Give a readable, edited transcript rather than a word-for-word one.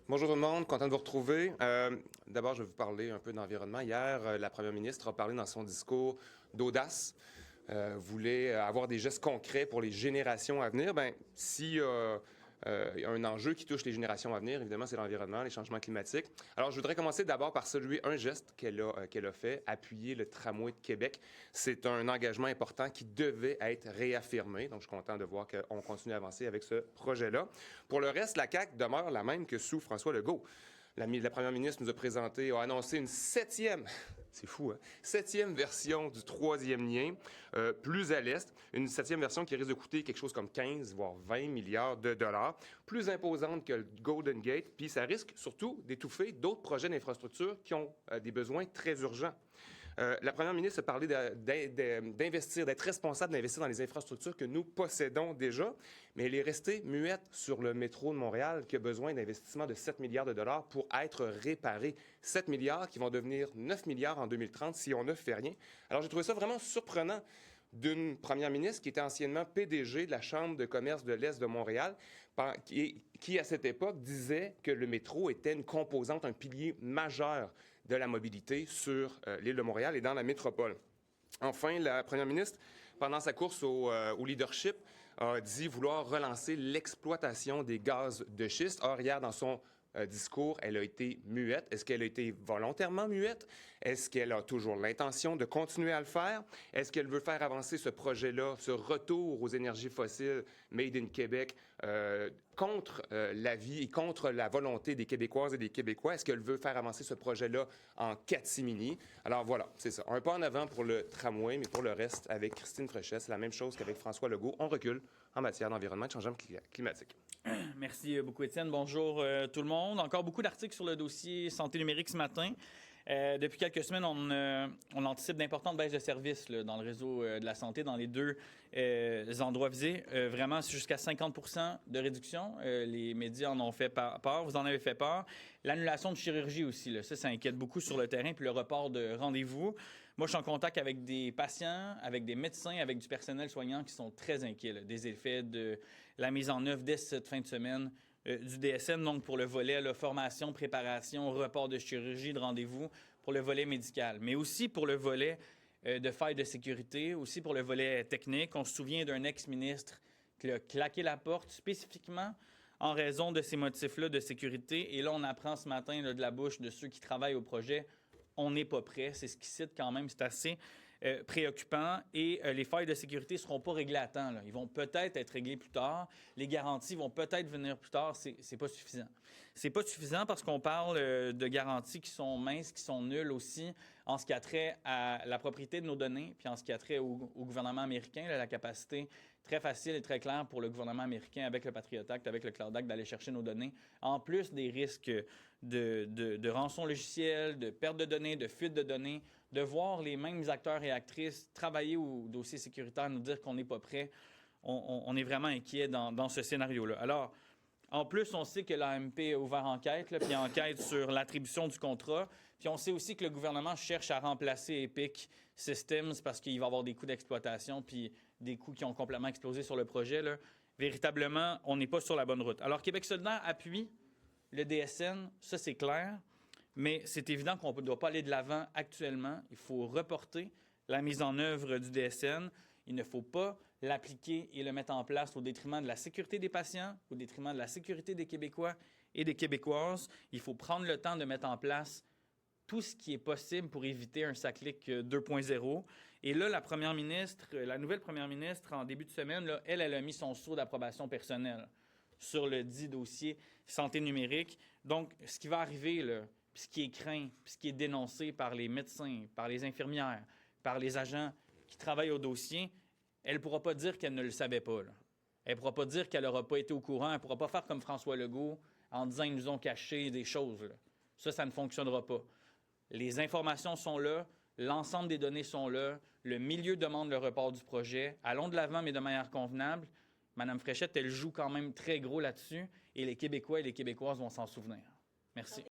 Bonjour tout le monde, content de vous retrouver. D'abord, je vais vous parler un peu d'environnement. Hier, la première ministre a parlé dans son discours d'audace, voulait avoir des gestes concrets pour les générations à venir. Si y a un enjeu qui touche les générations à venir, évidemment, c'est l'environnement, les changements climatiques. Alors, je voudrais commencer d'abord par saluer un geste qu'elle a fait, appuyer le tramway de Québec. C'est un engagement important qui devait être réaffirmé. Donc, je suis content de voir qu'on continue à avancer avec ce projet-là. Pour le reste, la CAQ demeure la même que sous François Legault. La première ministre nous a annoncé une septième, c'est fou, hein? Septième version du troisième lien, plus à l'est. Une septième version qui risque de coûter quelque chose comme 15, voire 20 milliards de dollars, plus imposante que le Golden Gate, puis ça risque surtout d'étouffer d'autres projets d'infrastructure qui ont des besoins très urgents. La première ministre a parlé d'investir, d'être responsable d'investir dans les infrastructures que nous possédons déjà, mais elle est restée muette sur le métro de Montréal qui a besoin d'investissements de 7 milliards de dollars pour être réparé. 7 milliards qui vont devenir 9 milliards en 2030 si on ne fait rien. Alors, j'ai trouvé ça vraiment surprenant d'une première ministre qui était anciennement PDG de la Chambre de commerce de l'Est de Montréal, qui, à cette époque, disait que le métro était une composante, un pilier majeur de la mobilité sur l'île de Montréal et dans la métropole. Enfin, la première ministre, pendant sa course au leadership, a dit vouloir relancer l'exploitation des gaz de schiste. Or, hier, dans son discours, elle a été muette. Est-ce qu'elle a été volontairement muette? Est-ce qu'elle a toujours l'intention de continuer à le faire? Est-ce qu'elle veut faire avancer ce projet-là, ce retour aux énergies fossiles made in Québec, contre l'avis et contre la volonté des Québécoises et des Québécois? Est-ce qu'elle veut faire avancer ce projet-là en catimini? Alors voilà, c'est ça. Un pas en avant pour le tramway, mais pour le reste, avec Christine Fréchette, c'est la même chose qu'avec François Legault. On recule en matière d'environnement et de changement climatique. Merci beaucoup, Étienne. Bonjour tout le monde. Encore beaucoup d'articles sur le dossier santé numérique ce matin. Depuis quelques semaines, on anticipe d'importantes baisses de services dans le réseau de la santé, dans les deux endroits visés. Vraiment, jusqu'à 50% de réduction. Les médias en ont fait part. Vous en avez fait part. L'annulation de chirurgie aussi, là, ça inquiète beaucoup sur le terrain. Puis le report de rendez-vous. Moi, je suis en contact avec des patients, avec des médecins, avec du personnel soignant qui sont très inquiets des effets de la mise en œuvre dès cette fin de semaine du DSN, donc pour le volet formation, préparation, report de chirurgie, de rendez-vous, pour le volet médical, mais aussi pour le volet de failles de sécurité, aussi pour le volet technique. On se souvient d'un ex-ministre qui a claqué la porte spécifiquement en raison de ces motifs-là de sécurité. Et là, on apprend ce matin de la bouche de ceux qui travaillent au projet, on n'est pas prêt. C'est ce qu'ils citent quand même, c'est assez préoccupant. Et les failles de sécurité ne seront pas réglées à temps. Ils vont peut-être être réglés plus tard. Les garanties vont peut-être venir plus tard. C'est pas suffisant. C'est pas suffisant parce qu'on parle de garanties qui sont minces, qui sont nulles aussi en ce qui a trait à la propriété de nos données, puis en ce qui a trait au gouvernement américain, la capacité très facile et très claire pour le gouvernement américain avec le Patriot Act, avec le Cloud Act, d'aller chercher nos données, en plus des risques de rançon logiciel, de perte de données, de fuite de données, de voir les mêmes acteurs et actrices travailler au dossier sécuritaire, nous dire qu'on n'est pas prêt. On est vraiment inquiet dans ce scénario-là. Alors, en plus, on sait que l'AMP a ouvert enquête, puis enquête sur l'attribution du contrat. Puis on sait aussi que le gouvernement cherche à remplacer Epic Systems parce qu'il va y avoir des coûts d'exploitation puis des coûts qui ont complètement explosé sur le projet. Véritablement, on n'est pas sur la bonne route. Alors, Québec solidaire appuie le DSN, ça c'est clair, mais c'est évident qu'on ne doit pas aller de l'avant actuellement. Il faut reporter la mise en œuvre du DSN. Il ne faut pas l'appliquer et le mettre en place au détriment de la sécurité des patients, au détriment de la sécurité des Québécois et des Québécoises. Il faut prendre le temps de mettre en place tout ce qui est possible pour éviter un SACLIC 2.0. Et là, la première ministre, la nouvelle première ministre, en début de semaine, là, elle a mis son sceau d'approbation personnelle sur le dit dossier santé numérique. Donc, ce qui va arriver, là, puis ce qui est craint, puis ce qui est dénoncé par les médecins, par les infirmières, par les agents qui travaillent au dossier, elle ne pourra pas dire qu'elle ne le savait pas. Elle ne pourra pas dire qu'elle n'aura pas été au courant. Elle ne pourra pas faire comme François Legault en disant qu'ils nous ont caché des choses. Là. Ça ne fonctionnera pas. Les informations sont là, l'ensemble des données sont là, le milieu demande le report du projet. Allons de l'avant, mais de manière convenable. Mme Fréchette, elle joue quand même très gros là-dessus et les Québécois et les Québécoises vont s'en souvenir. Merci.